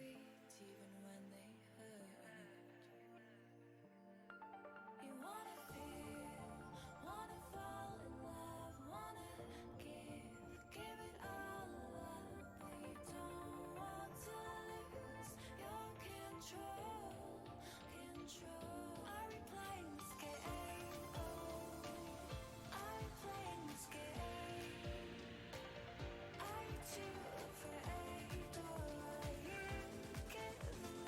sweet even when they hurt. You wanna feel, wanna fall in love, wanna give it all up, but you don't want to lose your control. Are we playing this game? Oh, are we playing this game? Are you too afraid, or are you giving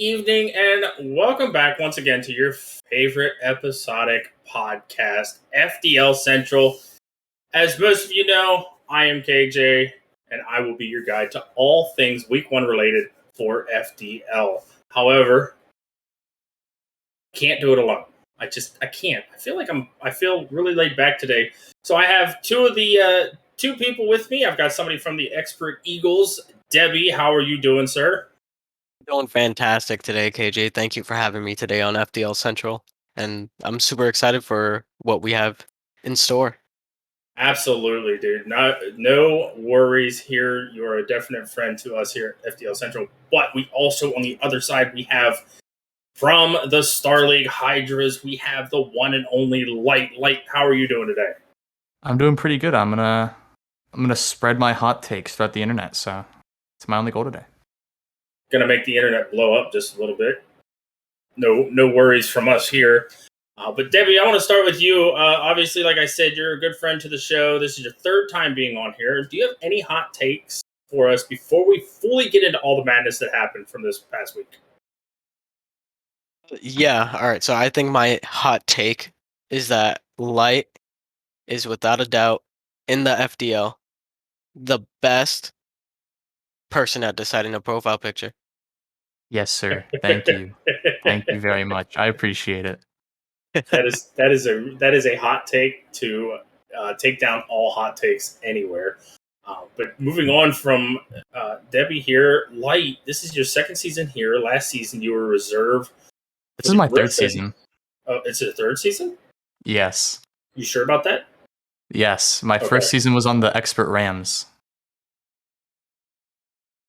evening, and welcome back once again to your favorite episodic podcast, FDL Central. As most of you know, I am KJ, and I will be your guide to all things Week 1 related for FDL. However, I can't do it alone. I can't. I feel really laid back today. So I have two people with me. I've got somebody from the Expert Eagles. Debbie, how are you doing, sir? Doing fantastic today, KJ. Thank you for having me today on FDL Central. And I'm super excited for what we have in store. Absolutely, dude. No worries here. You're a definite friend to us here at FDL Central. But we also, on the other side, we have from the Star League Hydras, we have the one and only Light. Light, how are you doing today? I'm doing pretty good. I'm gonna spread my hot takes throughout the internet. So it's my only goal today. Gonna make the internet blow up just a little bit. No worries from us here. But Debbie, I want to start with you. Obviously, like I said, you're a good friend to the show. This is your third time being on here. Do you have any hot takes for us before we fully get into all the madness that happened from this past week? Yeah, all right. So I think my hot take is that Light is without a doubt in the FDL the best person at deciding a profile picture. Yes, sir. Thank you. Thank you very much. I appreciate it. That is a hot take to take down all hot takes anywhere. But moving on from Debbie here, Light. This is your second season here. Last season you were reserve This for is the my third Griffins. season. Oh, it's a third season? Yes. You sure about that? Yes. My Okay. first season was on the Expert Rams.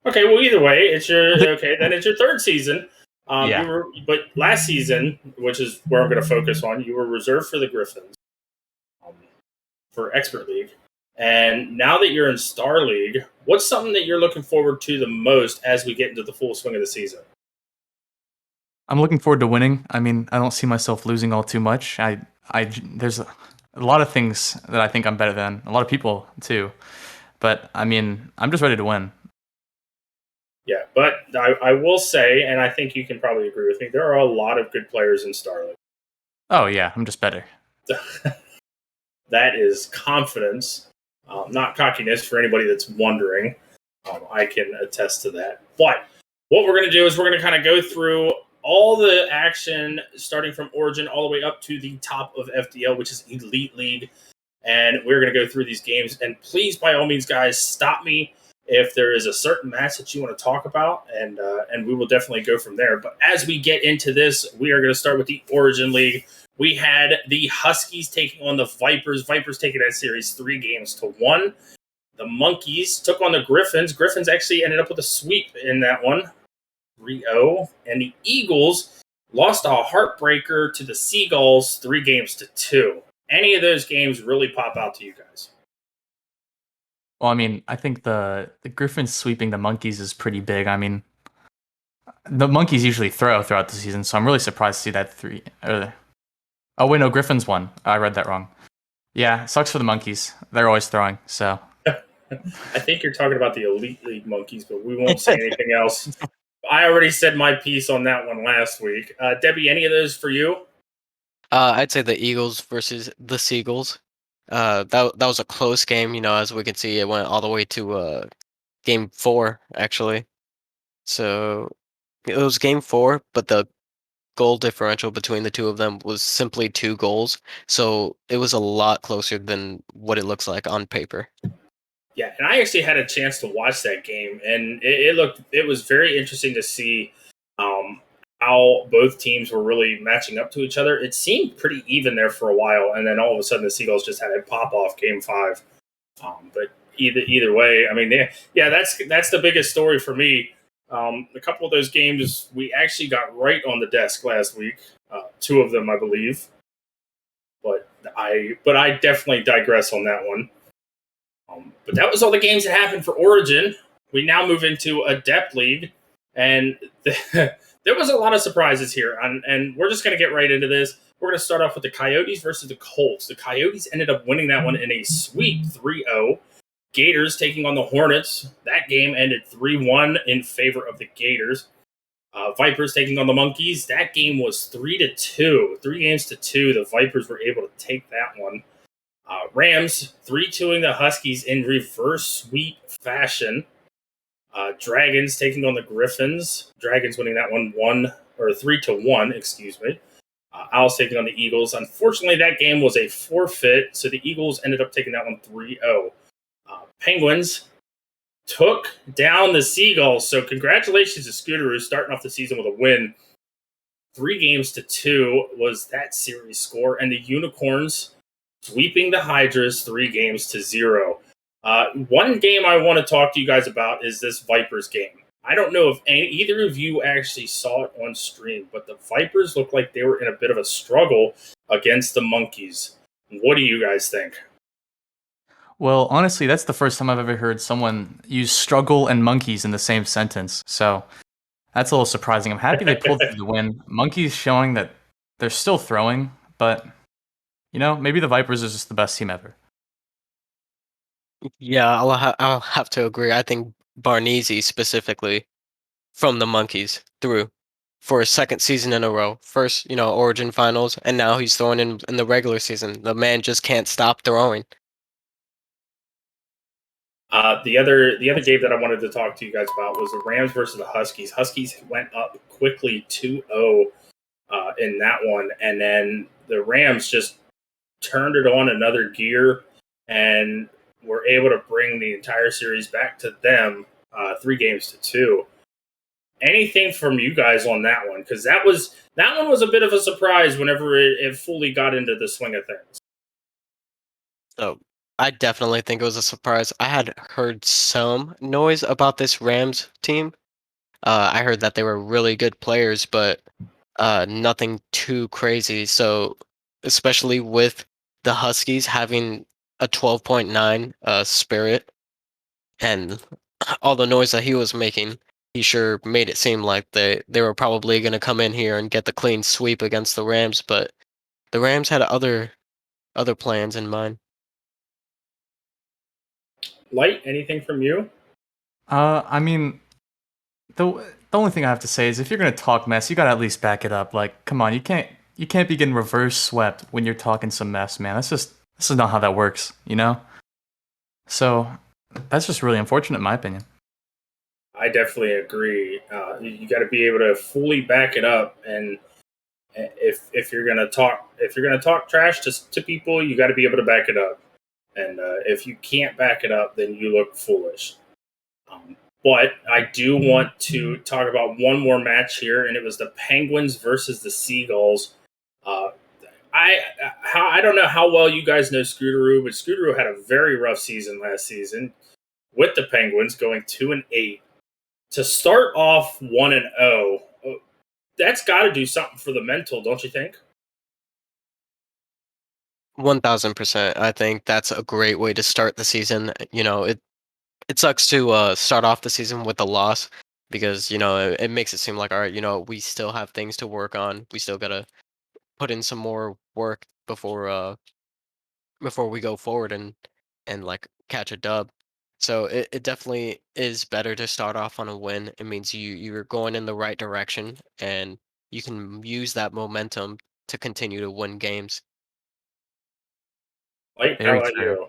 Okay, well, either way, it's your then it's your third season. Yeah. But last season, which is where I'm going to focus on, you were reserved for the Griffins for Expert League, and now that you're in Star League, what's something that you're looking forward to the most as we get into the full swing of the season? I'm looking forward to winning. I mean, I don't see myself losing all too much. There's a lot of things that I think I'm better than. A lot of people too. But I mean, I'm just ready to win. Yeah, but I will say, and I think you can probably agree with me, there are a lot of good players in Star League. Oh yeah, I'm just better. That is confidence, not cockiness for anybody that's wondering. I can attest to that. But what we're going to do is we're going to kind of go through all the action starting from Origin all the way up to the top of FDL, which is Elite League. And we're going to go through these games. And please, by all means, guys, stop me if there is a certain match that you want to talk about, and we will definitely go from there. But as we get into this, we are going to start with the Origin League. We had the Huskies taking on the Vipers. Vipers taking that series 3-1. The Monkeys took on the Griffins. Griffins actually ended up with a sweep in that one, 3-0. And the Eagles lost a heartbreaker to the Seagulls, 3-2. Any of those games really pop out to you guys? Well, I mean, I think the Griffins sweeping the Monkeys is pretty big. I mean, the Monkeys usually throw throughout the season, so I'm really surprised to see that three. Oh wait, no, Griffins won. I read that wrong. Yeah, sucks for the Monkeys. They're always throwing. So I think you're talking about the Elite League Monkeys, but we won't say anything else. I already said my piece on that one last week. Debbie, any of those for you? I'd say the Eagles versus the Seagulls. That was a close game. As we can see, it went all the way to game 4 actually. So it was game 4, but the goal differential between the two of them was simply 2 goals. So it was a lot closer than what it looks like on paper. Yeah, and I actually had a chance to watch that game, and it was very interesting to see how both teams were really matching up to each other. It seemed pretty even there for a while, and then all of a sudden the Seagulls just had a pop off game 5. But either way, I mean, yeah, that's the biggest story for me. A couple of those games we actually got right on the desk last week. 2 of them, I believe. But I definitely digress on that one. But that was all the games that happened for Origin. We now move into Adept League, and there was a lot of surprises here. And we're just going to get right into this. We're going to start off with the Coyotes versus the Colts. The Coyotes ended up winning that one in a sweep, 3-0. Gators taking on the Hornets. That game ended 3-1 in favor of the Gators. Vipers taking on the Monkeys. That game was 3-2. 3 games to 2. The Vipers were able to take that one. Rams 3-2ing the Huskies in reverse sweep fashion. Dragons taking on the Griffins. Dragons winning that one 3-1. Excuse me. Owls taking on the Eagles. Unfortunately, that game was a forfeit, so the Eagles ended up taking that one 3-0. Penguins took down the Seagulls. So congratulations to Scooteroo starting off the season with a win. 3 games to 2 was that series score, and the Unicorns sweeping the Hydras 3 games to 0. One game I want to talk to you guys about is this Vipers game. I don't know if either of you actually saw it on stream, but the Vipers looked like they were in a bit of a struggle against the Monkeys. What do you guys think? Well, honestly, that's the first time I've ever heard someone use struggle and monkeys in the same sentence. So that's a little surprising. I'm happy they pulled through the win. Monkeys showing that they're still throwing, but maybe the Vipers is just the best team ever. Yeah, I'll have to agree. I think Barnesi specifically from the Monkeys through for his second season in a row. First, Origin Finals, and now he's throwing in the regular season. The man just can't stop throwing. The other game that I wanted to talk to you guys about was the Rams versus the Huskies. Huskies went up quickly 2-0 in that one, and then the Rams just turned it on another gear and were able to bring the entire series back to them 3 games to 2. Anything from you guys on that one? Because that one was a bit of a surprise whenever it fully got into the swing of things. So I definitely think it was a surprise. I had heard some noise about this Rams team. I heard that they were really good players, but nothing too crazy. So especially with the Huskies having a 12.9 spirit and all the noise that he was making, he sure made it seem like they were probably going to come in here and get the clean sweep against the Rams, but the Rams had other plans in mind. Light, anything from you? I mean, the only thing I have to say is if you're gonna talk mess, you gotta at least back it up. Like, come on, you can't be getting reverse swept when you're talking some mess, man. This is not how that works. So that's just really unfortunate, in my opinion. I definitely agree. You got to be able to fully back it up, and if you're gonna talk trash to people, you got to be able to back it up. And if you can't back it up, then you look foolish. But I do want to talk about one more match here, and it was the Penguins versus the Seagulls. Uh, I don't know how well you guys know Scooteroo, but Scooteroo had a very rough season last season with the Penguins, going 2-8. To start off 1-0, that's got to do something for the mental, don't you think? 1000%. I think that's a great way to start the season. It sucks to start off the season with a loss because it makes it seem like, all right, we still have things to work on. We still gotta put in some more work before we go forward and like catch a dub. So it definitely is better to start off on a win. It means you're going in the right direction and you can use that momentum to continue to win games. Like, how Very about true.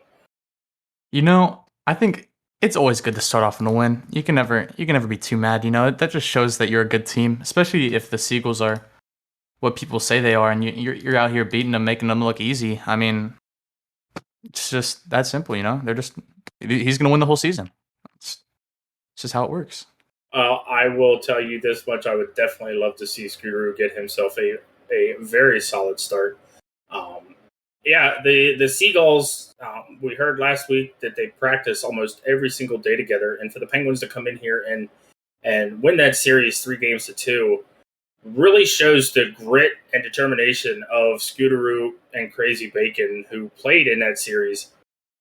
you? I think it's always good to start off on a win. You can never be too mad. That just shows that you're a good team, especially if the Seagulls are what people say they are, and you're out here beating them, making them look easy. I mean, it's just that simple. He's gonna win the whole season. It's just how it works. I will tell you this much: I would definitely love to see Scooteroo get himself a very solid start. Um, yeah, the Seagulls. We heard last week that they practice almost every single day together, and for the Penguins to come in here and win that series 3 games to 2 really shows the grit and determination of Scooteroo and Crazy Bacon, who played in that series.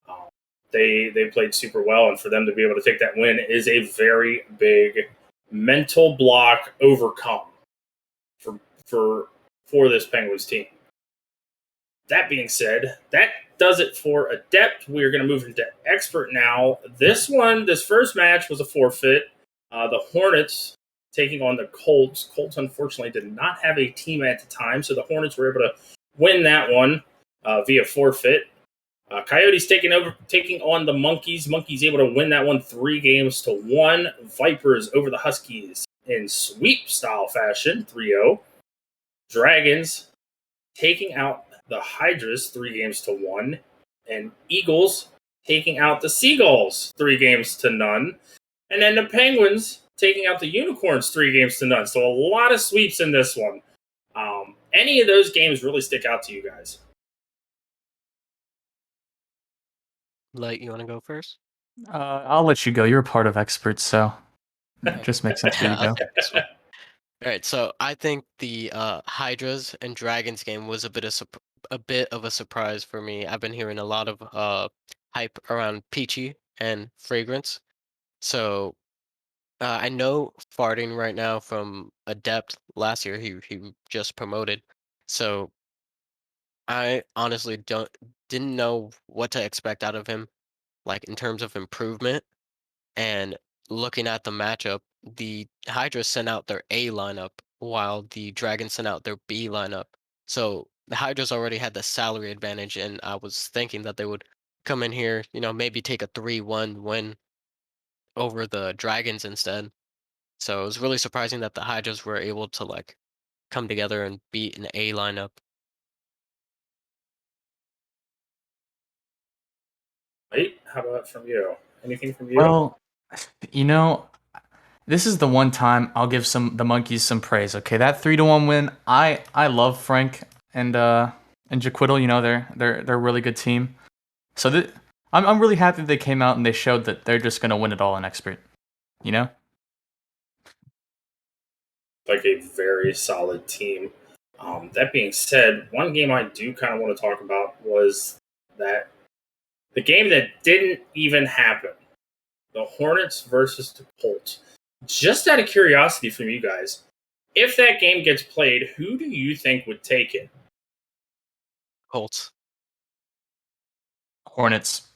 Um, they played super well, and for them to be able to take that win is a very big mental block overcome for for for this Penguins team. That being said, that does it for Adept. We are going to move into Expert now. This first match was a forfeit. The Hornets taking on the Colts. Colts unfortunately did not have a team at the time, so the Hornets were able to win that one via forfeit. Coyotes taking on the Monkeys. Monkeys able to win that one 3-1. Vipers over the Huskies in sweep style fashion, 3-0. Dragons taking out the Hydras 3-1. And Eagles taking out the Seagulls 3-0. And then the Penguins taking out the Unicorns 3-0. So a lot of sweeps in this one. Any of those games really stick out to you guys? Light, you want to go first? I'll let you go. You're a part of experts, so it just makes sense for you to go. Okay, sweet. All right, so I think the Hydras and Dragons game was a bit of a surprise for me. I've been hearing a lot of hype around Peachy and Fragrance. So I know Farting right now from Adept last year. He just promoted. So I honestly didn't know what to expect out of him, like in terms of improvement. And looking at the matchup, the Hydra sent out their A lineup while the Dragons sent out their B lineup. So the Hydras already had the salary advantage, and I was thinking that they would come in here, maybe take a 3-1 win over the Dragons instead. So it was really surprising that the Hydras were able to like come together and beat an A lineup. Right? How about from you? Anything from you? Well, this is the one time I'll give the Monkeys some praise. Okay, that 3-1 win. I love Frank and Jaquiddle. They're a really good team. So I'm really happy they came out and they showed that they're just gonna win it all in expert. Like a very solid team. That being said, one game I do kind of want to talk about was that the game that didn't even happen, the Hornets versus the Colts. Just out of curiosity from you guys, if that game gets played, who do you think would take it? Colts. Hornets.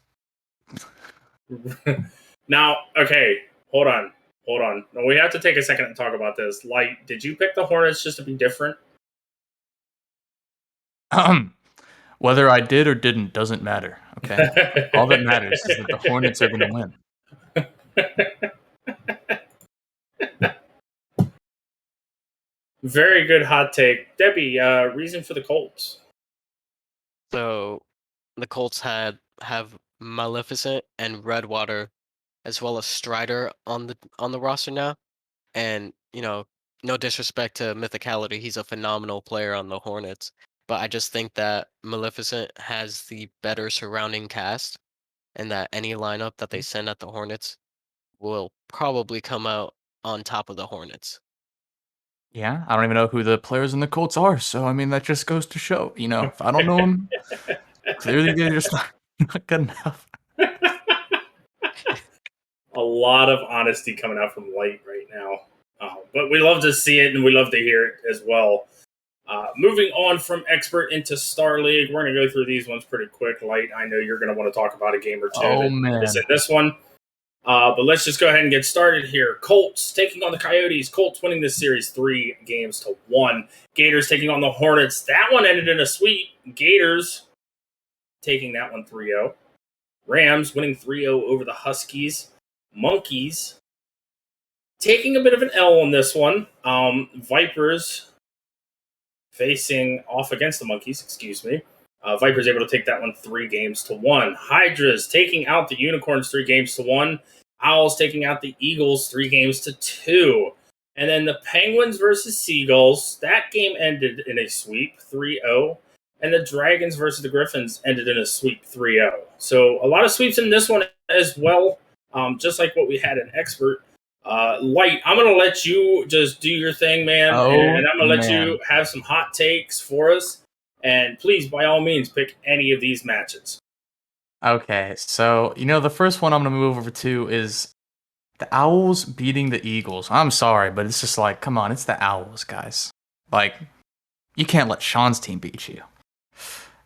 Now, okay, hold on. No, we have to take a second to talk about this. Like, did you pick the Hornets just to be different? Whether I did or didn't doesn't matter. Okay, all that matters is that the Hornets are gonna win. Very good hot take. Debbie, reason for the Colts. So the Colts have Maleficent and Redwater as well as Strider on the roster now. And, no disrespect to Mythicality, he's a phenomenal player on the Hornets. But I just think that Maleficent has the better surrounding cast, and that any lineup that they send at the Hornets will probably come out on top of the Hornets. Yeah, I don't even know who the players in the Colts are, so I mean that just goes to show, if I don't know them, clearly they're just not good enough. A lot of honesty coming out from Light right now. But we love to see it and we love to hear it as well. Moving on from Expert into Star League, we're going to go through these ones pretty quick. Light, I know you're going to want to talk about a game or two Oh, that man. is in this one. But let's just go ahead and get started here. Colts taking on the Coyotes. Colts winning this series 3-1. Gators taking on the Hornets. That one ended in a sweep. Gators taking that one 3-0. Rams winning 3-0 over the Huskies. Monkeys taking a bit of an L on this one. Vipers facing off against the Monkeys, excuse me. Vipers able to take that one 3-1. Hydras taking out the Unicorns 3-1. Owls taking out the Eagles 3-2. And then the Penguins versus Seagulls. That game ended in a sweep 3-0. And the Dragons versus the Griffins ended in a sweep 3-0. So a lot of sweeps in this one as well. Just like what we had in Expert. Light, I'm going to let you just do your thing, man. Oh, and I'm going to let man. you have some hot takes for us. And please, by all means, pick any of these matches. Okay, so the first one I'm gonna move over to is the Owls beating the Eagles. I'm sorry, but it's just like, come on, it's the Owls, guys. Like, you can't let Sean's team beat you.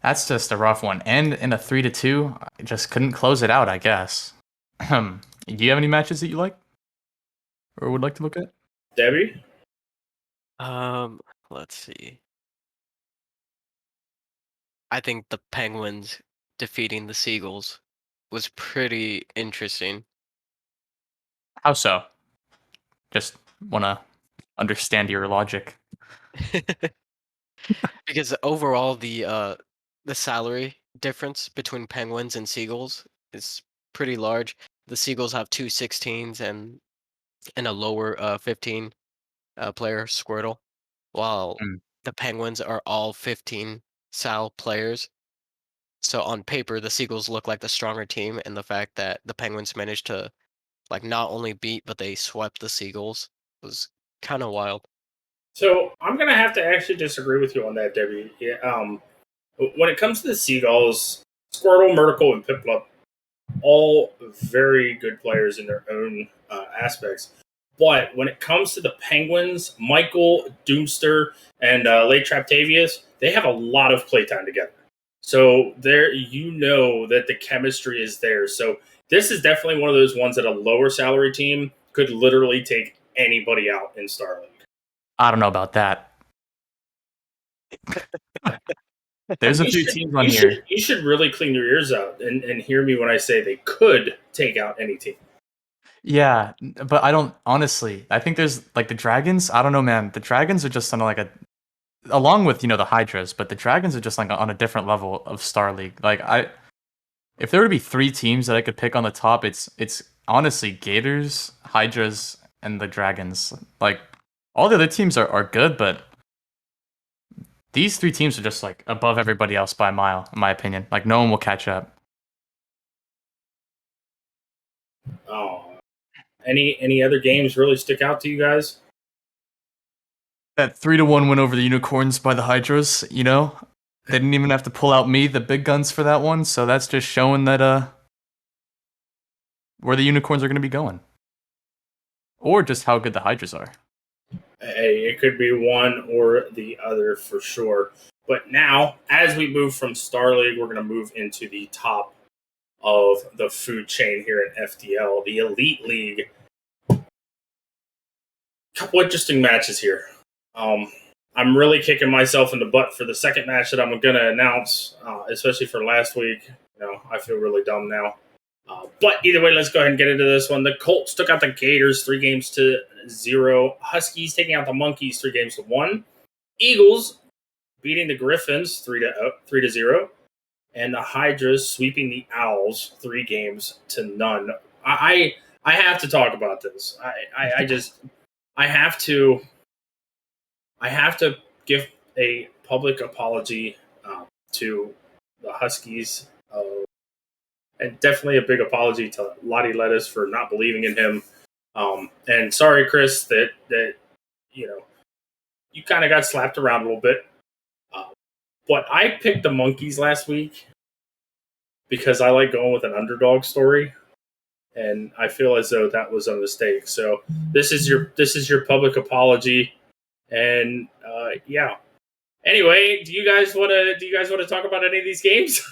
That's just a rough one. And in a 3-2, I just couldn't close it out, I guess. Do you have any matches that you like? Or would like to look at? Debbie? Let's see. I think the Penguins defeating the Seagulls was pretty interesting. How so? Just want to understand your logic. Because overall the salary difference between Penguins and Seagulls is pretty large. The Seagulls have two 16s and a lower 15 player Squirtle, while Mm. the Penguins are all 15 Sal players. So on paper, the Seagulls look like the stronger team, and the fact that the Penguins managed to like not only beat but they swept the Seagulls was kind of wild. So I'm gonna have to actually disagree with you on that, Debbie. Yeah, when it comes to the Seagulls, Squirtle, Myrtle, and Piplup, all very good players in their own aspects. But when it comes to the Penguins, Michael, Doomster, and Late Traptavius, they have a lot of playtime together. So there, you know that the chemistry is there. So this is definitely one of those ones that a lower salary team could literally take anybody out in Star League. I don't know about that. There's a You few should, teams on here. you should really clean your ears out and hear me when I say they could take out any team. Yeah, but I don't honestly. I think there's like the Dragons. I don't know, man. The Dragons are just on like a, along with the Hydras, but the Dragons are just like on a different level of Star League. If there were to be three teams that I could pick on the top, it's honestly Gators, Hydras, and the Dragons. Like all the other teams are good, but these three teams are just like above everybody else by a mile, in my opinion. Like no one will catch up. Oh, any other games really stick out to you guys? That 3-1 win over the Unicorns by the Hydras, they didn't even have to pull out me, the big guns, for that one. So that's just showing that where the Unicorns are going to be going, or just how good the Hydras are. Hey, it could be one or the other for sure. But now, as we move from Star League, we're going to move into the top of the food chain here at FDL, the Elite League. Couple interesting matches here. I'm really kicking myself in the butt for the second match that I'm going to announce, especially for last week. I feel really dumb now. But either way, let's go ahead and get into this one. The Colts took out the Gators 3-0. Huskies taking out the Monkeys 3-1. Eagles beating the Griffins 3-0. And the Hydras sweeping the Owls 3-0. I have to talk about this. I have to give a public apology to the Huskies, and definitely a big apology to Lottie Lettuce for not believing in him. And sorry, Chris, that you kind of got slapped around a little bit. But I picked the Monkeys last week because I like going with an underdog story, and I feel as though that was a mistake. So this is your public apology, and yeah. Anyway, do you guys want to talk about any of these games?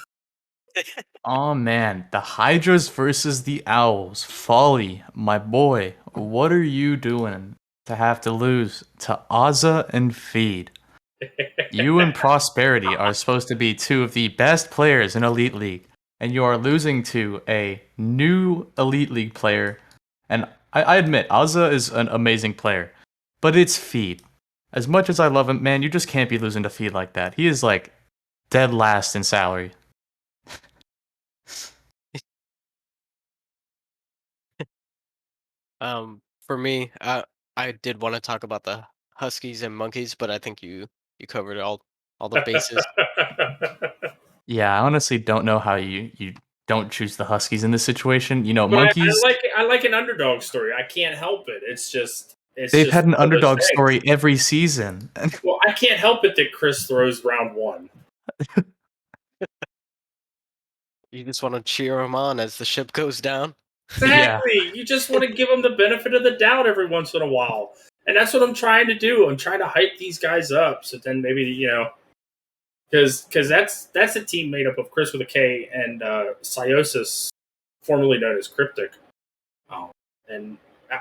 Oh man, the Hydras versus the Owls. Folly, my boy, what are you doing to have to lose to Ozza and Feed? You and Prosperity are supposed to be two of the best players in Elite League, and you are losing to a new Elite League player. And I admit, Ozza is an amazing player, but it's Feed. As much as I love him, man, you just can't be losing to Feed like that. He is like dead last in salary. For me, I did want to talk about the Huskies and Monkeys, but I think you covered all the bases. Yeah, I honestly don't know how you don't choose the Huskies in this situation. But Monkeys, I like an underdog story. I can't help it. It's they've just had an one of those underdog things. story every season. Well, I can't help it that Chris throws round one. You just want to cheer them on as the ship goes down. Yeah. Exactly. You just want to give them the benefit of the doubt every once in a while, and that's what I'm trying to do. I'm trying to hype these guys up, so then maybe because that's a team made up of Chris with a K and Syossis, formerly known as Cryptic, and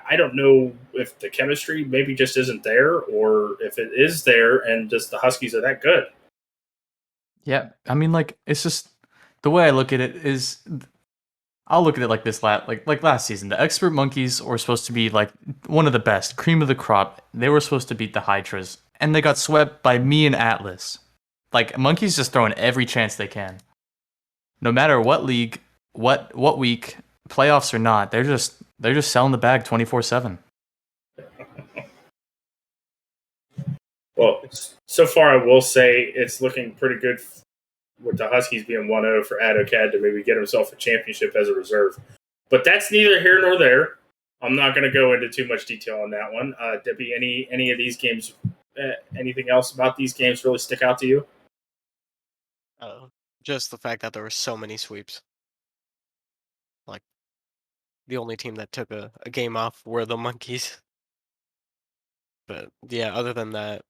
I don't know if the chemistry maybe just isn't there, or if it is there and just the Huskies are that good. Yeah, I mean, like it's just the way I look at it is I'll look at it like this like last season. The expert monkeys were supposed to be like one of the best, cream of the crop. They were supposed to beat the Hydras, and they got swept by me and Atlas. Like monkeys just throwing every chance they can. No matter what league, what week, playoffs or not, they're just selling the bag 24/7. Well, so far I will say it's looking pretty good with the Huskies being 1-0 for Adocad to maybe get himself a championship as a reserve. But that's neither here nor there. I'm not going to go into too much detail on that one. Debbie, any of these games, anything else about these games really stick out to you? Just the fact that there were so many sweeps. Like the only team that took a game off were the monkeys. But yeah, other than that,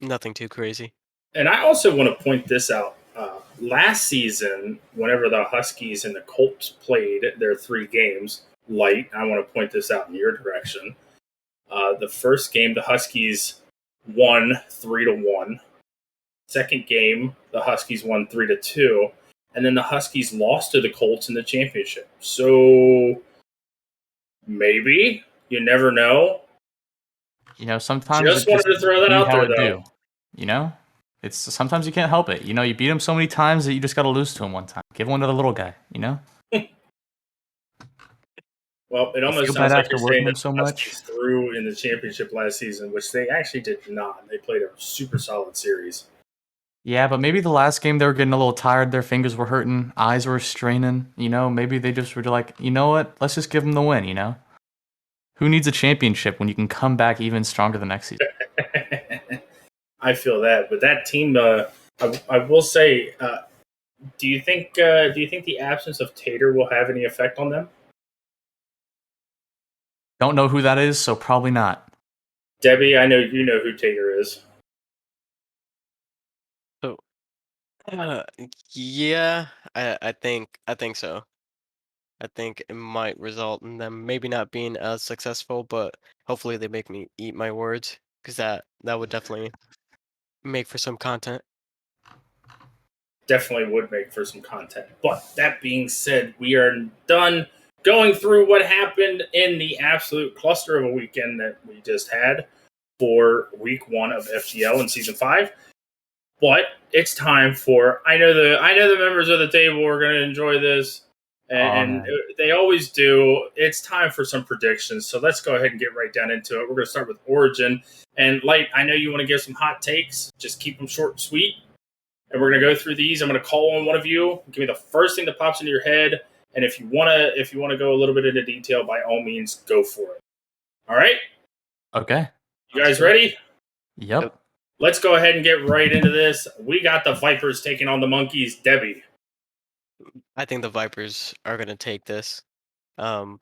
nothing too crazy. And I also want to point this out. Last season, whenever the Huskies and the Colts played their 3 games, light, I want to point this out in your direction. The first game, the Huskies won 3-1. Second game, the Huskies won 3-2, and then the Huskies lost to the Colts in the championship. So maybe you never know. Sometimes Just it just wanted to throw that be out how there, it though. do. You know, it's sometimes you can't help it. You beat him so many times that you just got to lose to him one time. Give one to the little guy. Well, it You almost feel bad sounds like you're after saying working that him so the much. Huskies threw in the championship last season, which they actually did not. They played a super solid series. Yeah, but maybe the last game they were getting a little tired. Their fingers were hurting, eyes were straining. Maybe they just were like, you know what? Let's just give them the win. Who needs a championship when you can come back even stronger the next season? I feel that, but that team, I will say, do you think the absence of Tater will have any effect on them? Don't know who that is, so probably not. Debbie, I know you know who Tater is. So yeah, I think so. I think it might result in them maybe not being as successful, but hopefully they make me eat my words because that would definitely make for some content. Definitely would make for some content. But that being said, we are done going through what happened in the absolute cluster of a weekend that we just had for week 1 of FDL in season 5. But it's time for I know the members of the table are going to enjoy this, Oh and man. they always do. It's time for some predictions. So let's go ahead and get right down into it. We're going to start with Origin and Light. I know you want to give some hot takes. Just keep them short and sweet. And we're going to go through these. I'm going to call on one of you. Give me the first thing that pops into your head, and if you want to go a little bit into detail, by all means, go for it. All right, Okay. you guys ready? Yep. Let's go ahead and get right into this. We got the Vipers taking on the Monkeys. Debbie. I think the Vipers are gonna take this. Um,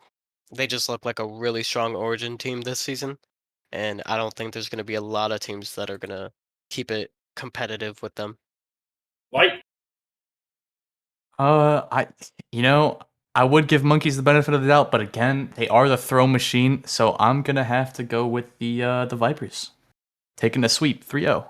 they just look like a really strong Origin team this season, and I don't think there's gonna be a lot of teams that are gonna keep it competitive with them. Light. I you know I would give monkeys the benefit of the doubt, but again, they are the throw machine, so I'm gonna have to go with the Vipers, taking a sweep 3-0.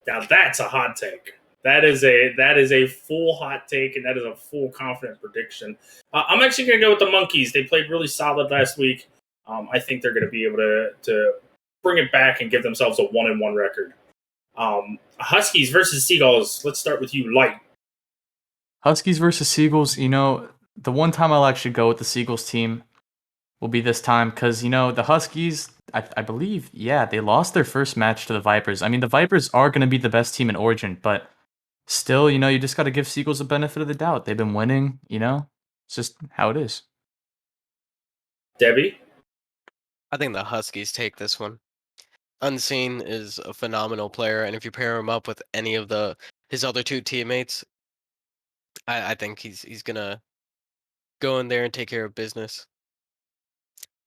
Now that's a hot take. That is a full hot take, and that is a full confident prediction. I'm actually going to go with the Monkeys. They played really solid last week. I think they're going to be able to bring it back and give themselves a 1-1 record. Huskies versus Seagulls. Let's start with you, Light. Huskies versus Seagulls. The one time I'll actually go with the Seagulls team will be this time because the Huskies. I believe, yeah, they lost their first match to the Vipers. I mean, the Vipers are going to be the best team in Origin, but still, you just got to give Seagulls the benefit of the doubt. They've been winning. It's just how it is. Debbie. I think the Huskies take this one. Unseen is a phenomenal player, and if you pair him up with any of his other two teammates, I think he's gonna go in there and take care of business.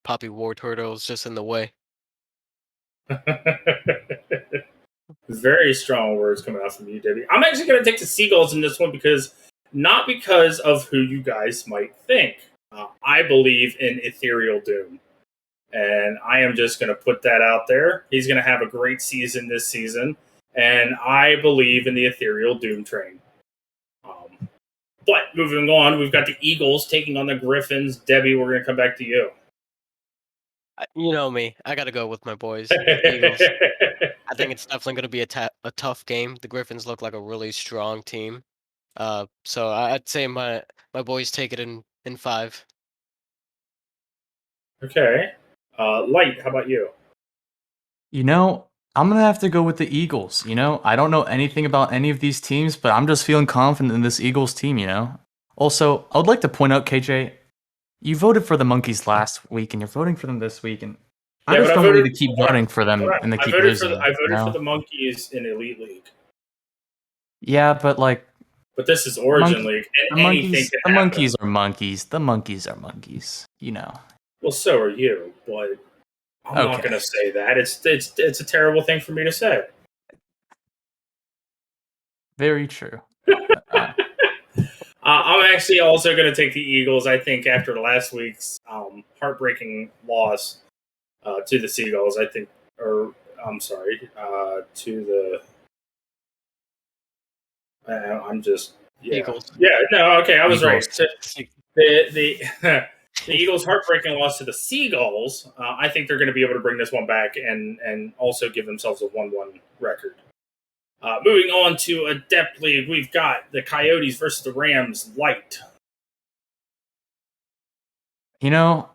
Poppy War Turtle is just in the way. Very strong words coming out from you, Debbie. I'm actually going to take the Seagulls in this one not because of who you guys might think. I believe in Ethereal Doom. And I am just going to put that out there. He's going to have a great season this season. And I believe in the Ethereal Doom train. But moving on, we've got the Eagles taking on the Griffins. Debbie, we're going to come back to you. You know me. I got to go with my boys, the Eagles. I think it's definitely going to be a tough game. The Griffins look like a really strong team. So I'd say my boys take it in 5. Okay. Light, how about you? You know, I'm gonna have to go with the Eagles. You know, I don't know anything about any of these teams, but I'm just feeling confident in this Eagles team. You know. Also, I would like to point out, KJ, you voted for the Monkeys last week, and you're voting for them this week, and I Yeah, but just I don't want you voted. to keep voting for them and they I keep voted for losing. I You voted for know? the Monkeys in Elite League, Yeah, but like but this is the Origin monkey, League, the and anything monkeys, can the happen. monkeys are monkeys. The monkeys are monkeys. You know. Well, so are you, but I'm not Okay. going to say that. It's a terrible thing for me to say. Very true. Uh, I'm actually also going to take the Eagles. I think after last week's heartbreaking loss to the Seagulls, I think, or I'm sorry, to the. I'm just Eagles. no, okay, I was right. Eagles. The the Eagles' heartbreaking loss to the Seagulls. I think they're going to be able to bring this one back and also give themselves a 1-1 record. Moving on to Adept League, we've got the Coyotes versus the Rams. Light. You know,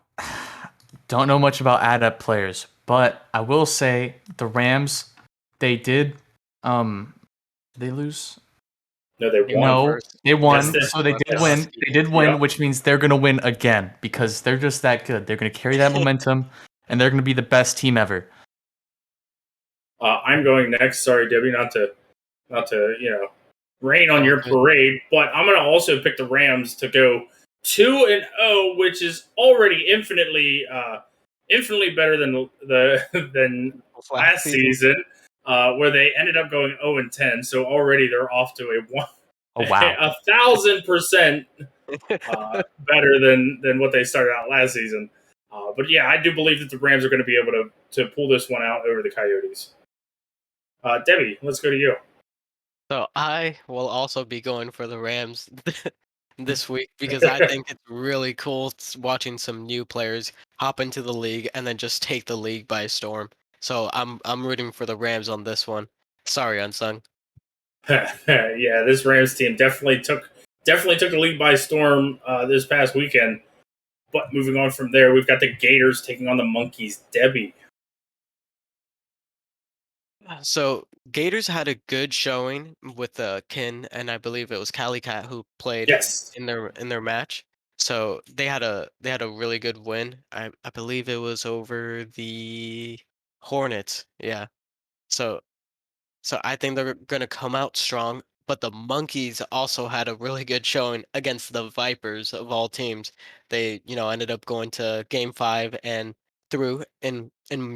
don't know much about adept players, but I will say the Rams, they did they lose? No, they They won won. No, first. they That's won. the So they did Against win. the They did Eagles. win, yep. which means they're going to win again because they're just that good. They're going to carry that momentum and they're going to be the best team ever. I'm going next. Sorry, Debbie, not to rain on Oh, your good. parade, but I'm going to also pick the Rams to go 2-0, which is already infinitely better than than Last last season. season, where they ended up going 0-10. So already they're off to Oh wow. 1,000% better than what they started out last season. But yeah, I do believe that the Rams are going to be able to pull this one out over the Coyotes. Debbie, let's go to you. So I will also be going for the Rams this week because I think it's really cool watching some new players hop into the league and then just take the league by storm. So I'm rooting for the Rams on this one. Sorry, Unsung. Yeah, this Rams team definitely took the league by storm this past weekend. But moving on from there, we've got the Gators taking on the Monkeys. Debbie. So Gators had a good showing with Kin and I believe it was Cali Cat who played Yes. in their match. So they had a really good win. I believe it was over the Hornets. Yeah. So so I think they're gonna come out strong. But the Monkeys also had a really good showing against the Vipers of all teams. They, ended up going to game 5 and through in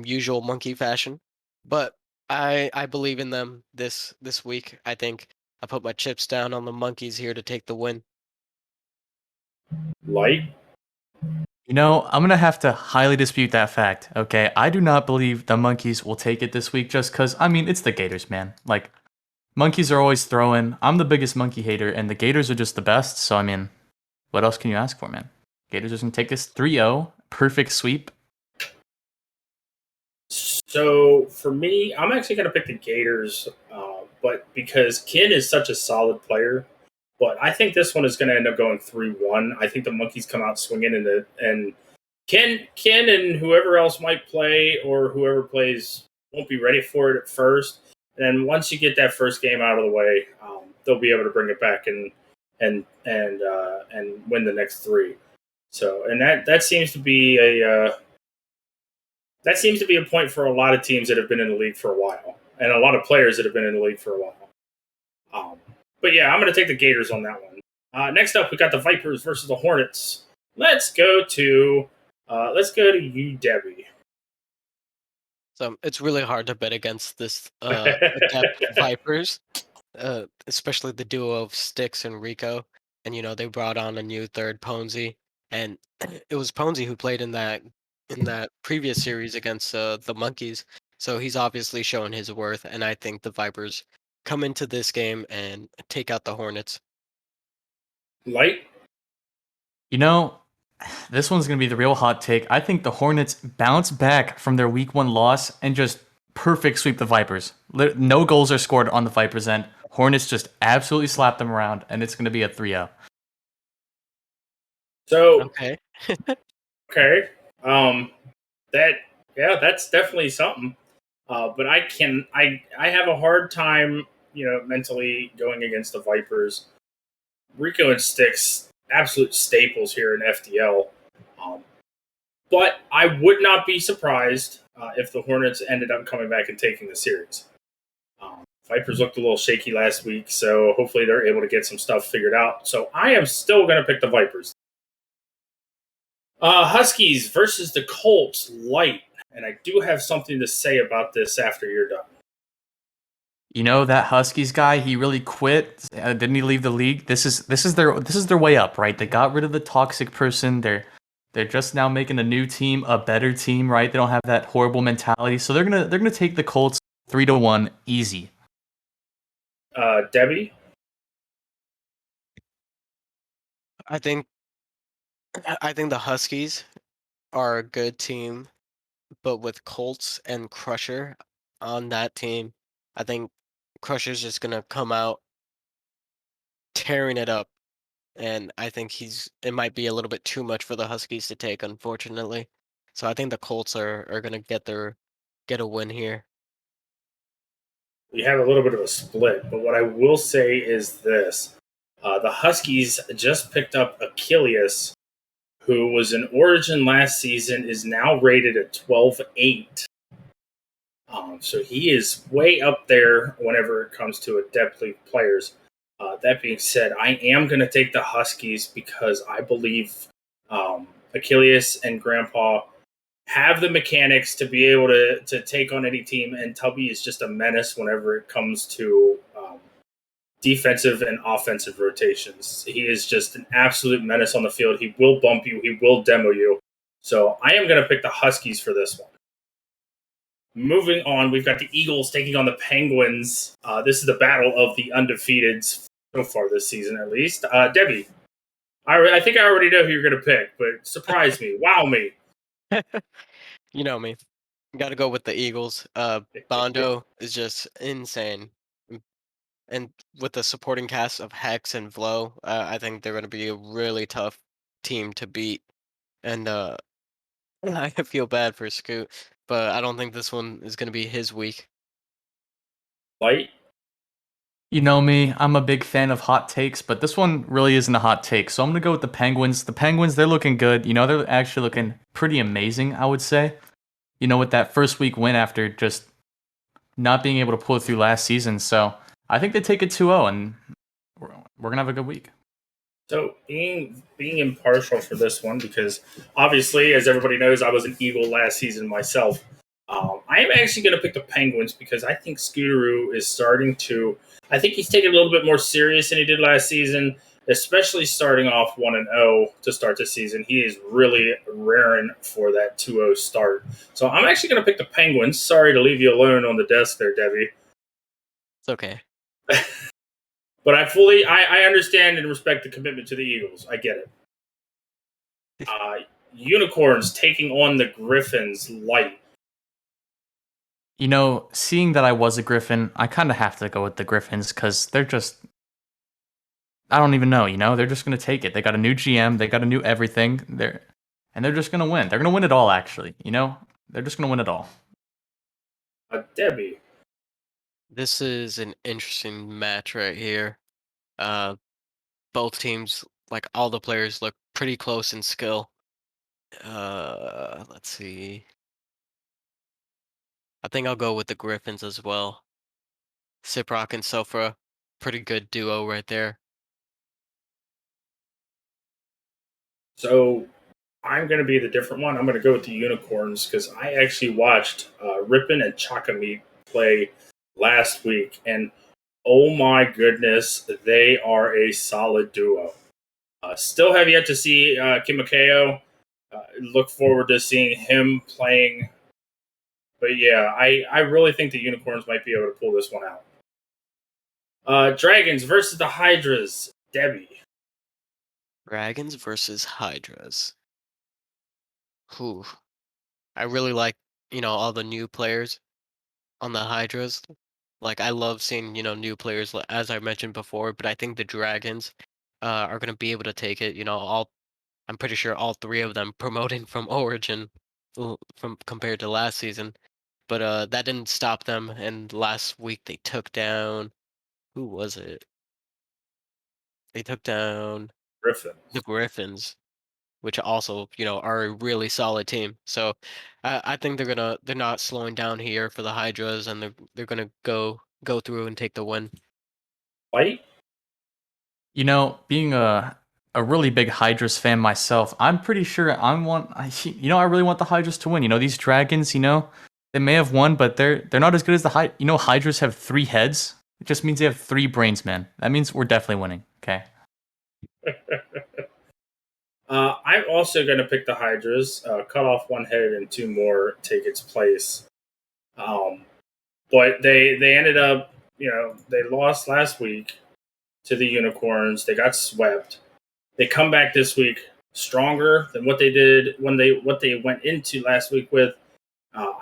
usual monkey fashion. But I believe in them this week. I think I put my chips down on the Monkeys here to take the win. Light. You know, I'm going to have to highly dispute that fact. Okay, I do not believe the Monkeys will take it this week just cuz I mean, it's the Gators, man. Like monkeys are always throwing. I'm the biggest monkey hater and the Gators are just the best. So I mean, what else can you ask for, man? Gators are going to take this 3-0, perfect sweep. So for me, I'm actually going to pick the Gators, but because Kin is such a solid player, but I think this one is going to end up going 3-1. I think the Monkeys come out swinging, and Ken and whoever else might play or whoever plays won't be ready for it at first. And then once you get that first game out of the way, they'll be able to bring it back and win the next three. So, and that seems to be a point for a lot of teams that have been in the league for a while, and a lot of players that have been in the league for a while. But yeah, I'm going to take the Gators on that one. Next up, we got the Vipers versus the Hornets. Let's go to you, Debbie. So it's really hard to bet against this adept Vipers, especially the duo of Sticks and Rico. And they brought on a new third Ponzi. and it was Ponzi who played in that previous series against the Monkeys. So he's obviously shown his worth, and I think the Vipers come into this game and take out the Hornets. Light? You know, this one's going to be the real hot take. I think the Hornets bounce back from their week 1 loss and just perfect sweep the Vipers. No goals are scored on the Vipers' end. Hornets just absolutely slap them around, and it's going to be a 3-0. So, Okay. okay. That's definitely something. But I have a hard time, mentally going against the Vipers. Rico and Sticks, absolute staples here in FDL. Um, but I would not be surprised if the Hornets ended up coming back and taking the series. Vipers looked a little shaky last week, so hopefully they're able to get some stuff figured out. So I am still going to pick the Vipers. Huskies versus the Colts, light. And I do have something to say about this after you're done. You know that Huskies guy, he really quit. Didn't he leave the league? This is their way up, right? They got rid of the toxic person. They're just now making a new team, a better team, right? They don't have that horrible mentality. So they're gonna take the Colts 3-1 easy. Debbie? I think I think the Huskies are a good team, but with Colts and Crusher on that team, I think Crusher's just gonna come out tearing it up, and I think it might be a little bit too much for the Huskies to take, unfortunately. So I think the Colts are gonna get a win here. We have a little bit of a split, but what I will say is this. The Huskies just picked up Achilles, who was in Origin last season, is now rated at 12.8. So he is way up there whenever it comes to a depth league players. That being said, I am going to take the Huskies because I believe Achilles and Grandpa have the mechanics to be able to take on any team, and Tubby is just a menace whenever it comes to defensive and offensive rotations. He is just an absolute menace on the field. He will bump you. He will demo you. So I am going to pick the Huskies for this one. Moving on, we've got the Eagles taking on the Penguins. This is the battle of the undefeateds so far this season, at least. Debbie, I think I already know who you're going to pick, but surprise me, wow me. You know me. Got to go with the Eagles. Bondo is just insane. And with the supporting cast of Hex and Vlo, I think they're going to be a really tough team to beat. And I feel bad for Scoot, but I don't think this one is going to be his week. Light? You know me, I'm a big fan of hot takes, but this one really isn't a hot take. So I'm gonna go with the Penguins. The Penguins, they're looking good. You know, they're actually looking pretty amazing, I would say. You know, with that first week win after just not being able to pull it through last season. So I think they take it 2-0, and we're gonna have a good week. So being impartial for this one, because obviously, as everybody knows, I was an Eagle last season myself. I am actually going to pick the Penguins because I think Scooteroo is starting to. I think he's taking a little bit more serious than he did last season, especially starting off 1-0 to start the season. He is really raring for that 2-0 start. So I'm actually going to pick the Penguins. Sorry to leave you alone on the desk there, Debbie. It's okay. But I understand and respect the commitment to the Eagles. I get it. Unicorns taking on the Griffins, light. You know, seeing that I was a Griffin, I kind of have to go with the Griffins because they're just. I don't even know, you know? They're just going to take it. They got a new GM, they got a new everything. They're just going to win. They're going to win it all, actually, you know? They're just going to win it all. Debbie. This is an interesting match right here. Uh, both teams, like all the players, look pretty close in skill. Let's see. I think I'll go with the Griffins as well. Siprock and Sofra, pretty good duo right there. So I'm going to be the different one. I'm going to go with the Unicorns because I actually watched Rippin and Chakameet play last week, and oh my goodness, they are a solid duo. Still have yet to see Kim Makeo. Look forward to seeing him playing. But yeah, I really think the Unicorns might be able to pull this one out. Dragons versus the Hydras. Debbie. Dragons versus Hydras. Whew. I really like, all the new players on the Hydras. Like I love seeing, new players as I mentioned before, but I think the Dragons are going to be able to take it, all I'm pretty sure all three of them promoting from Origin from compared to last season. But that didn't stop them, and last week they took down who was it? They took down Griffin. the Griffins, which also, are a really solid team. So I think they're not slowing down here for the Hydras, and they're gonna go through and take the win. Fight? Being a really big Hydras fan myself, I'm pretty sure I really want the Hydras to win. These dragons, they may have won, but they're not as good as the Hydras have 3 heads. It just means they have 3 brains, man. That means we're definitely winning. Okay. I'm also going to pick the Hydras. Cut off 1 head and 2 more take its place. But they ended up, they lost last week to the Unicorns. They got swept. They come back this week stronger than what they did what they went into last week with.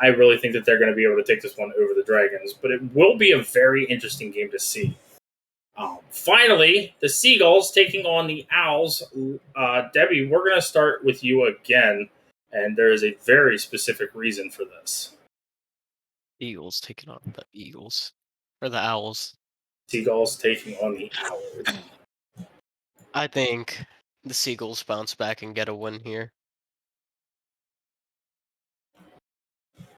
I really think that they're going to be able to take this one over the Dragons, but it will be a very interesting game to see. Finally, the Seagulls taking on the Owls. Debbie, we're going to start with you again, and there is a very specific reason for this. Eagles taking on the Eagles or the Owls. Seagulls taking on the Owls. I think the Seagulls bounce back and get a win here.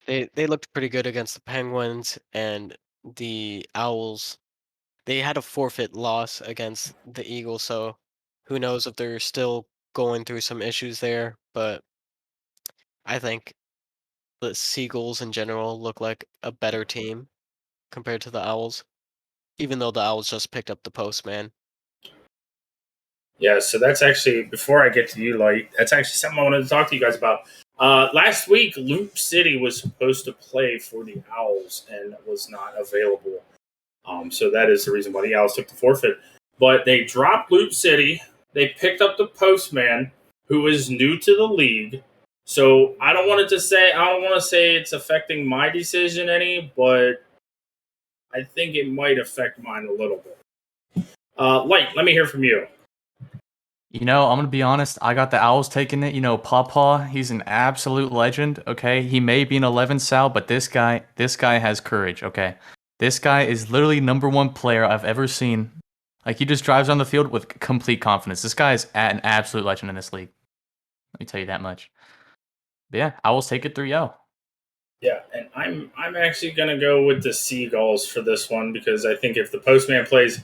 They looked pretty good against the Penguins, and the Owls, they had a forfeit loss against the Eagles, so who knows if they're still going through some issues there, but I think the Seagulls in general look like a better team compared to the Owls, even though the Owls just picked up the postman. Yeah, so that's actually, before I get to you, Light, that's actually something I wanted to talk to you guys about. Last week, Loop City was supposed to play for the Owls and was not available. So that is the reason why the Owls took the forfeit. But they dropped Loop City. They picked up the postman, who is new to the league. So I don't want to say it's affecting my decision any, but I think it might affect mine a little bit. Light, let me hear from you. I'm going to be honest. I got the Owls taking it. Pawpaw, he's an absolute legend, okay? He may be an 11 Sal, but this guy has courage, okay? This guy is literally #1 player I've ever seen. Like, he just drives on the field with complete confidence. This guy is an absolute legend in this league. Let me tell you that much. But yeah, Owls take it 3-0. Yeah, and I'm actually gonna go with the Seagulls for this one because I think if the postman plays,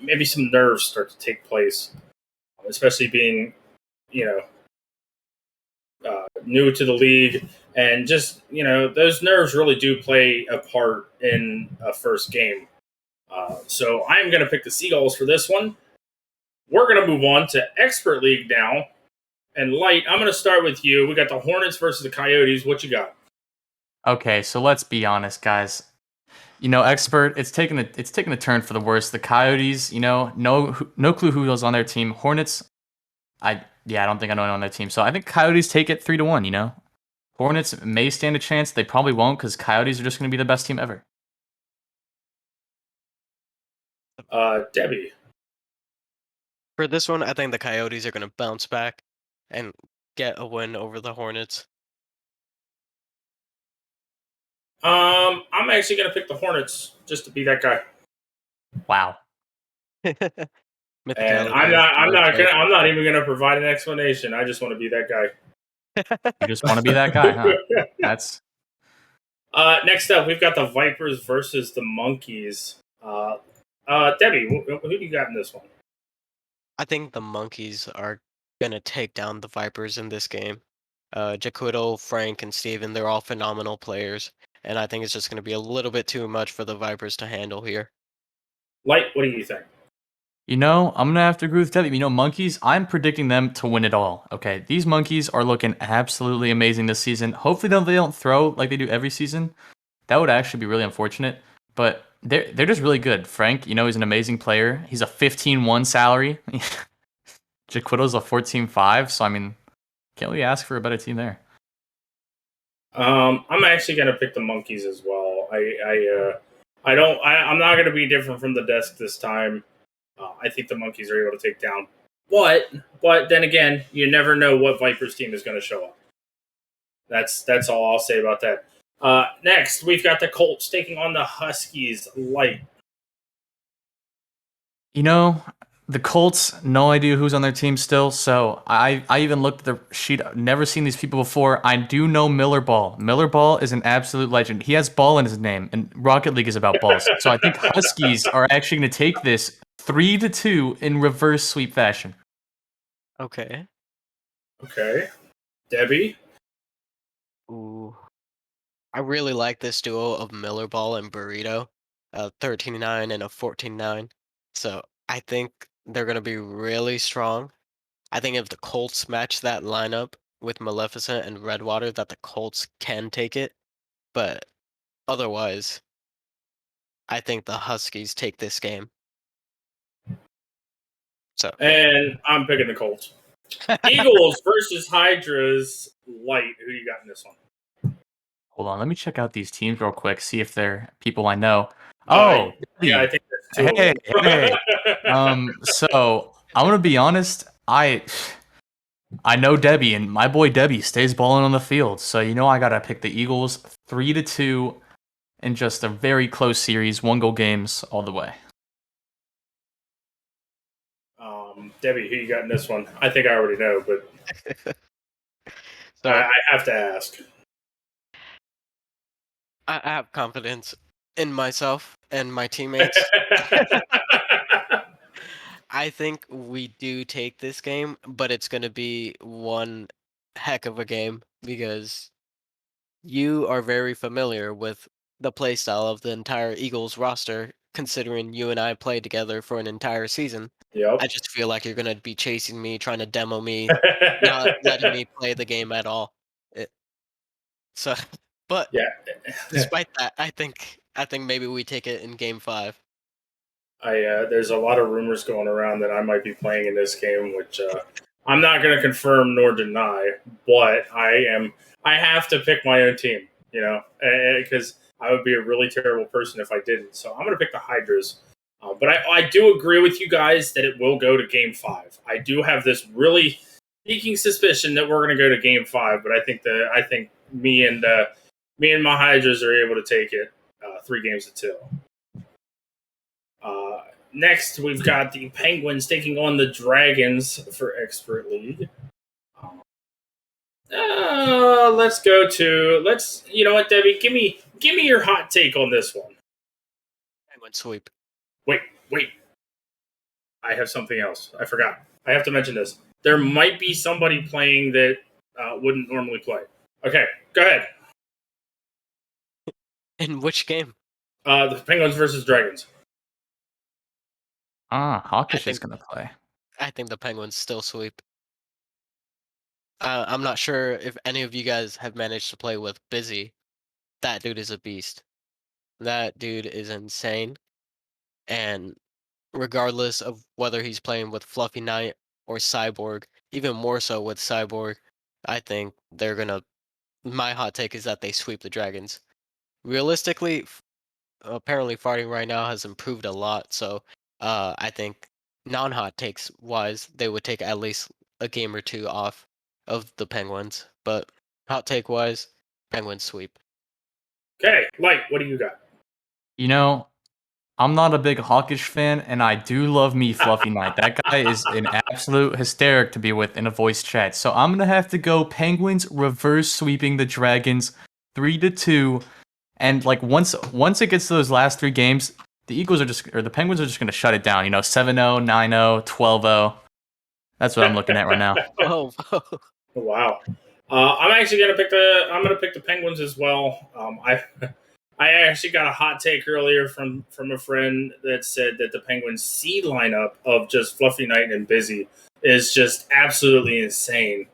maybe some nerves start to take place, especially being, you know, new to the league, and just those nerves really do play a part in a first game. So I'm gonna pick the Seagulls for this one. We're gonna move on to Expert League now, and Light. I'm gonna start with you. We got the Hornets versus the Coyotes. What you got? Okay, so let's be honest, guys. Expert, it's taken a turn for the worse. The Coyotes, no clue who was on their team. Hornets, I don't think I know anyone on their team. So I think Coyotes take it 3-1. Hornets may stand a chance. They probably won't because Coyotes are just going to be the best team ever. Debbie. For this one, I think the Coyotes are going to bounce back and get a win over the Hornets. I'm actually gonna pick the Hornets just to be that guy. Wow. And Mythicality is the word choice. I'm not even gonna provide an explanation. I just want to be that guy. You just want to be that guy, huh? That's Next up, we've got the Vipers versus the Monkeys. Debbie, who do you got in this one? I think the Monkeys are going to take down the Vipers in this game. Jacudo, Frank, and Steven, they're all phenomenal players. And I think it's just going to be a little bit too much for the Vipers to handle here. Light, what do you think? I'm gonna have to agree with Debbie. Monkeys, I'm predicting them to win it all. Okay, these monkeys are looking absolutely amazing this season. Hopefully, they don't throw like they do every season. That would actually be really unfortunate. But they're just really good. Frank, he's an amazing player. He's a 15-1 salary. Jaquito's a 14-5. So can't really ask for a better team there. I'm actually gonna pick the monkeys as well. I'm not gonna be different from the desk this time. I think the monkeys are able to take down. But then again, you never know what Vipers team is going to show up. That's all I'll say about that. Next, we've got the Colts taking on the Huskies light. The Colts, no idea who's on their team still. So I even looked at the sheet. I've never seen these people before. I do know Miller Ball. Miller Ball is an absolute legend. He has ball in his name, and Rocket League is about balls. So I think Huskies are actually going to take this 3-2 in reverse sweep fashion. Okay. Okay, Debbie. Ooh. I really like this duo of Miller Ball and Burrito, a 13-9 and a 14-9. So I think they're going to be really strong. I think if the Colts match that lineup with Maleficent and Redwater, that the Colts can take it. But otherwise, I think the Huskies take this game. So And I'm picking the Colts. Eagles versus Hydras light. Who you got in this one? Hold on, let me check out these teams real quick, see if they're people I know. Yeah, Oh, I think there's two hey, of them. hey. So I'm gonna be honest. I know Debbie, and my boy Debbie stays balling on the field. So I gotta pick the Eagles 3-2 in just a very close series, 1-goal games all the way. Debbie, who you got in this one? I think I already know, but so I have to ask. I have confidence in myself and my teammates. I think we do take this game, but it's going to be one heck of a game because you are very familiar with the playstyle of the entire Eagles roster, considering you and I played together for an entire season. I Yep. just feel like you're going to be chasing me, trying to demo me, not letting me play the game at all. It, so, but Yeah. despite that, I think maybe we take it in game 5. There's a lot of rumors going around that I might be playing in this game, which I'm not going to confirm nor deny. But I have to pick my own team, because I would be a really terrible person if I didn't. So I'm going to pick the Hydras. But I do agree with you guys that it will go to Game 5. I do have this really sneaking suspicion that we're going to go to Game 5. But I think me and my Hydras are able to take it 3-2. Next, we've got the Penguins taking on the Dragons for Expert League. You know what, Debbie? Give me your hot take on this one. Penguin sweep. Wait. I have something else. I forgot. I have to mention this. There might be somebody playing that wouldn't normally play. Okay, go ahead. In which game? The Penguins versus Dragons. Hawkish is think- gonna play. I think the Penguins still sweep. I'm not sure if any of you guys have managed to play with Busy. That dude is a beast. That dude is insane. And regardless of whether he's playing with Fluffy Knight or Cyborg, even more so with Cyborg, I think they're gonna. My hot take is that they sweep the Dragons. Realistically, apparently farting right now has improved a lot, so I think non-hot takes wise, they would take at least a game or two off of the Penguins. But hot take wise, Penguins sweep. Okay, Light, what do you got? I'm not a big Hawkish fan, and I do love me Fluffy Knight. That guy is an absolute hysteric to be with in a voice chat. So I'm gonna have to go Penguins reverse sweeping the Dragons 3-2. And once it gets to those last 3 games, the Penguins are just gonna shut it down. 7-0, 9-0, 12-0. That's what I'm looking at right now. Oh, Wow. I'm actually gonna pick the Penguins as well. I actually got a hot take earlier from a friend that said that the Penguins C lineup of just Fluffy Knight and Busy is just absolutely insane.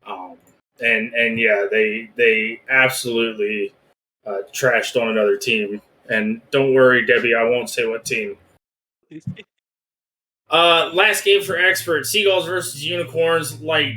Um, and yeah, they absolutely trashed on another team. And don't worry, Debbie, I won't say what team. Last game for expert: Seagulls versus Unicorns. Like,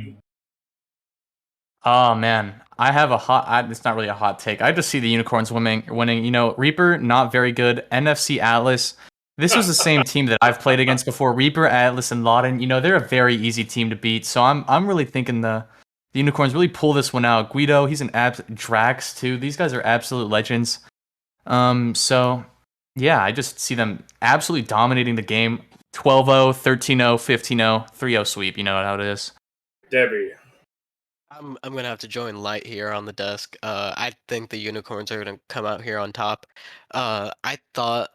Oh man, I have a hot. It's not really a hot take. I just see the Unicorns winning. Winning. Reaper not very good. NFC Atlas. This was the same team that I've played against before. Reaper, Atlas, and Lauden. They're a very easy team to beat. So I'm really thinking the Unicorns really pull this one out. Guido, he's an Drax too. These guys are absolute legends. So yeah, I just see them absolutely dominating the game. 12-0, 13-0, 15-0, 3-0 sweep. You know how it is. Debbie. I'm gonna have to join Light here on the desk. I think the Unicorns are gonna come out here on top. I thought,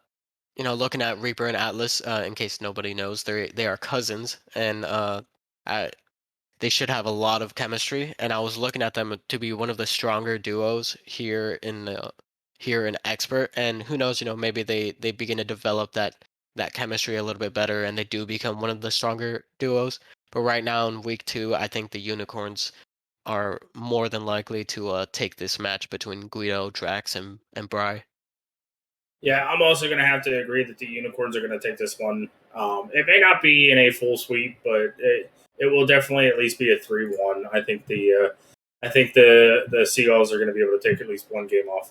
looking at Reaper and Atlas, in case nobody knows, they are cousins, and I, they should have a lot of chemistry. And I was looking at them to be one of the stronger duos here in Expert. And who knows, maybe they begin to develop that chemistry a little bit better, and they do become one of the stronger duos. But right now in week 2, I think the Unicorns are more than likely to take this match between Guido, Drax, and Bry. Yeah, I'm also going to have to agree that the Unicorns are going to take this one. It may not be in a full sweep, but it will definitely at least be a 3-1. I think the Seagulls are going to be able to take at least one game off.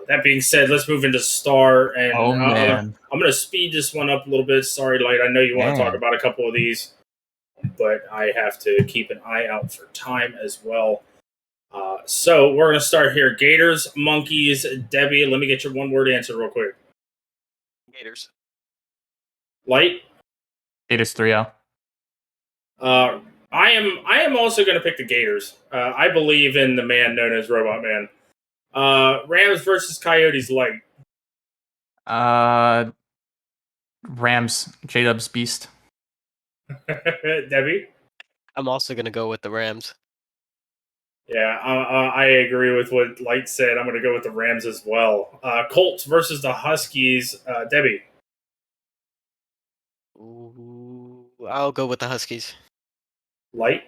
That being said, let's move into Star, and Oh man. I'm going to speed this one up a little bit. Sorry, Light, I know you want to talk Man. about a couple of these, but I have to keep an eye out for time as well. So we're going to start here. Gators, Monkeys, Debbie. Let me get your one-word answer real quick. Gators. Light. It is 3-0. I am also going to pick the Gators. I believe in the man known as Robot Man. Rams versus Coyotes. Light. Rams, J-Dub's beast. Debbie. I'm also gonna go with the Rams. Yeah, I agree with what Light said. I'm going to go with the Rams as well. Colts versus the Huskies. Debbie. Ooh, I'll go with the Huskies. Light.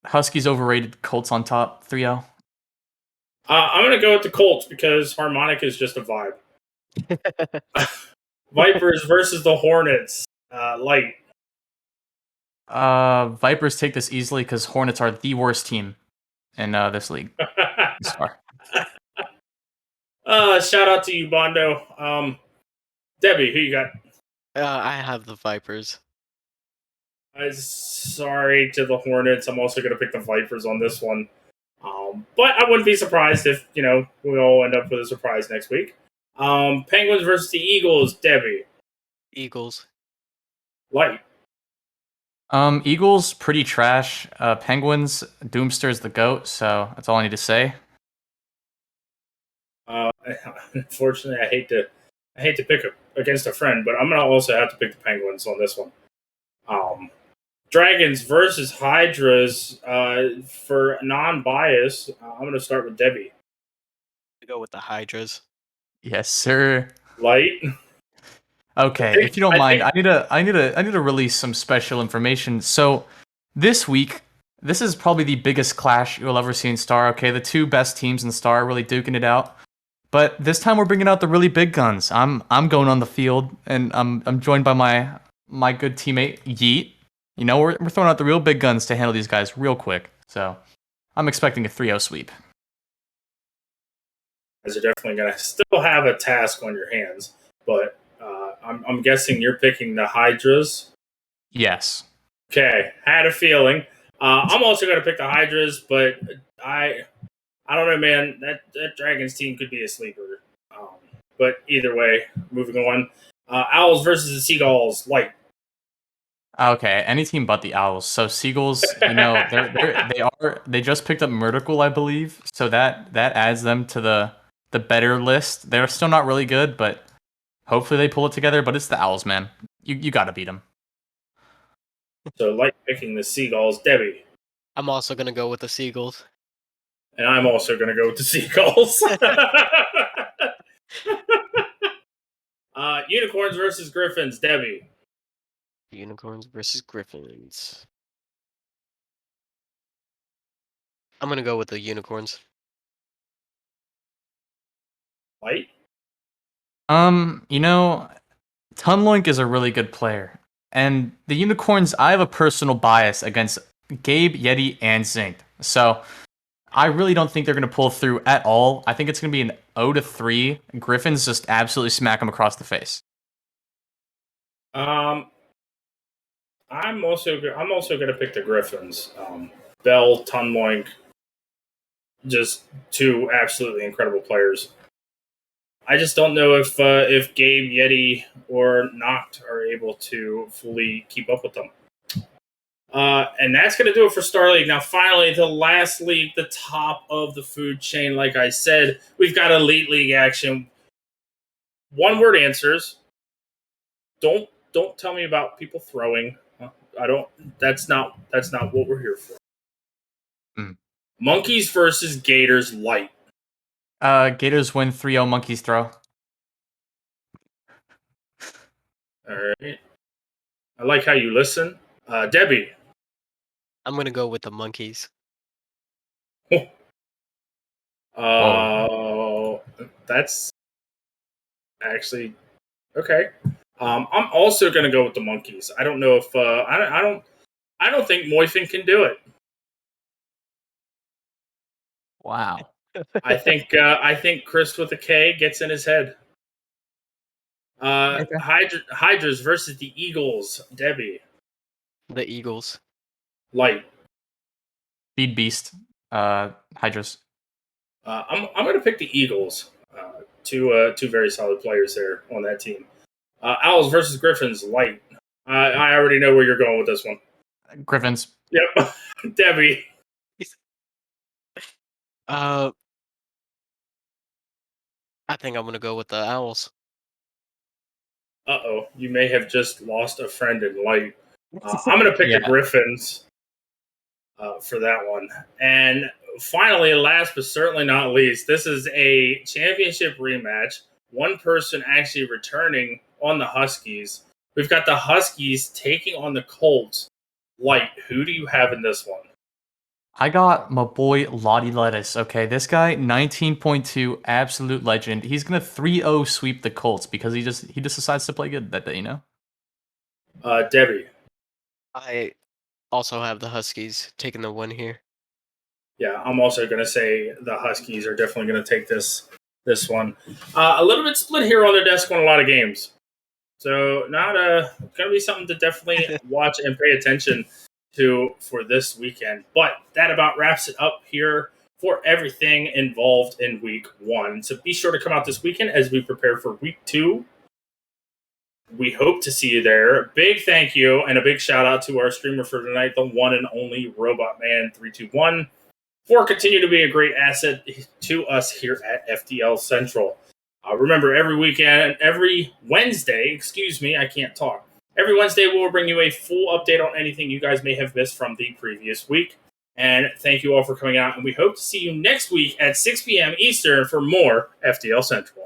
Huskies overrated, Colts on top, 3-0. I'm going to go with the Colts because harmonic is just a vibe. Vipers versus the Hornets. Light. Vipers take this easily because Hornets are the worst team in this league. Star. Shout out to you, Bondo. Debbie, who you got? I have the Vipers. Sorry to the Hornets. I'm also going to pick the Vipers on this one. But I wouldn't be surprised if, we all end up with a surprise next week. Penguins versus the Eagles. Debbie. Eagles. Light. Eagles pretty trash. Penguins, Doomster's the GOAT, so that's all I need to say. Unfortunately, I hate to pick against a friend, but I'm going to also have to pick the Penguins on this one. Dragons versus Hydras. For non-bias, I'm going to start with Debbie. Go with the Hydras. Yes, sir. Light. Okay, if you don't mind, I need to release some special information. So this week, this is probably the biggest clash you'll ever see in Star. Okay, the two best teams in Star are really duking it out. But this time we're bringing out the really big guns. I'm going on the field, and I'm joined by my good teammate Yeet. We're throwing out the real big guns to handle these guys real quick. So I'm expecting a 3-0 sweep. You're definitely going to still have a task on your hands, but I'm guessing you're picking the Hydras. Yes. Okay, had a feeling. I'm also going to pick the Hydras, but I don't know, man. That Dragons team could be a sleeper. But either way, moving on. Owls versus the Seagulls. Light. Okay, any team but the Owls. So Seagulls, they just picked up Murdical, I believe. So that adds them to the better list. They're still not really good, but hopefully they pull it together. But it's the Owls, man. You got to beat them. So Light picking the Seagulls. Debbie. I'm also gonna go with the Seagulls. And I'm also going to go with the Seagulls. Unicorns versus Griffins. Debbie. Unicorns versus Griffins. I'm gonna go with the unicorns. White. You know, Tunloink is a really good player. And the Unicorns, I have a personal bias against Gabe, Yeti, and Zinc. So I really don't think they're going to pull through at all. I think it's going to be an 0-3. Griffins just absolutely smack them across the face. I'm also going to pick the Griffins. Bell, Tunloink, just two absolutely incredible players. I just don't know if Gabe, Yeti, or Noct are able to fully keep up with them. And that's going to do it for Star League. Now, finally, the last league, the top of the food chain. Like I said, we've got Elite League action. One-word answers. Don't tell me about people throwing. I don't. That's not what we're here for. Monkeys versus Gators light. Gators win 3-0, Monkeys throw. All right. I like how you listen. Debbie. I'm gonna go with the monkeys. That's actually okay. I'm also going to go with the monkeys. I don't know if I don't think Moifin can do it. Wow. I think Chris with a K gets in his head. Okay. Hydras versus the Eagles. Debbie. The Eagles. Light. Speed Beast. Hydras. I'm going to pick the Eagles. Two very solid players there on that team. Owls versus Griffins. Light. I already know where you're going with this one. Griffins. Yep. Debbie. I think I'm gonna go with the Owls. Uh-oh. You may have just lost a friend in light. I'm going to pick the Griffins for that one. And finally, last but certainly not least, this is a championship rematch. One person actually returning on the Huskies. We've got the Huskies taking on the Colts. Light, who do you have in this one? I got my boy Lottie Lettuce. Okay, this guy, 19.2, absolute legend. He's gonna 3-0 sweep the Colts because he just decides to play good that day, you know? Debbie. I also have the Huskies taking the win here. Yeah, I'm also going to say the Huskies are definitely going to take this one. A little bit split here on the desk on a lot of games. So not going to be something to definitely watch and pay attention to for this weekend. But that about wraps it up here for everything involved in week 1. So be sure to come out this weekend as we prepare for week 2. We hope to see you there. Big thank you and a big shout out to our streamer for tonight, the one and only Robot Man 321, for continue to be a great asset to us here at FDL Central. Remember, every Wednesday, I can't talk. Every Wednesday, we'll bring you a full update on anything you guys may have missed from the previous week. And thank you all for coming out, and we hope to see you next week at 6 p.m. Eastern for more FDL Central.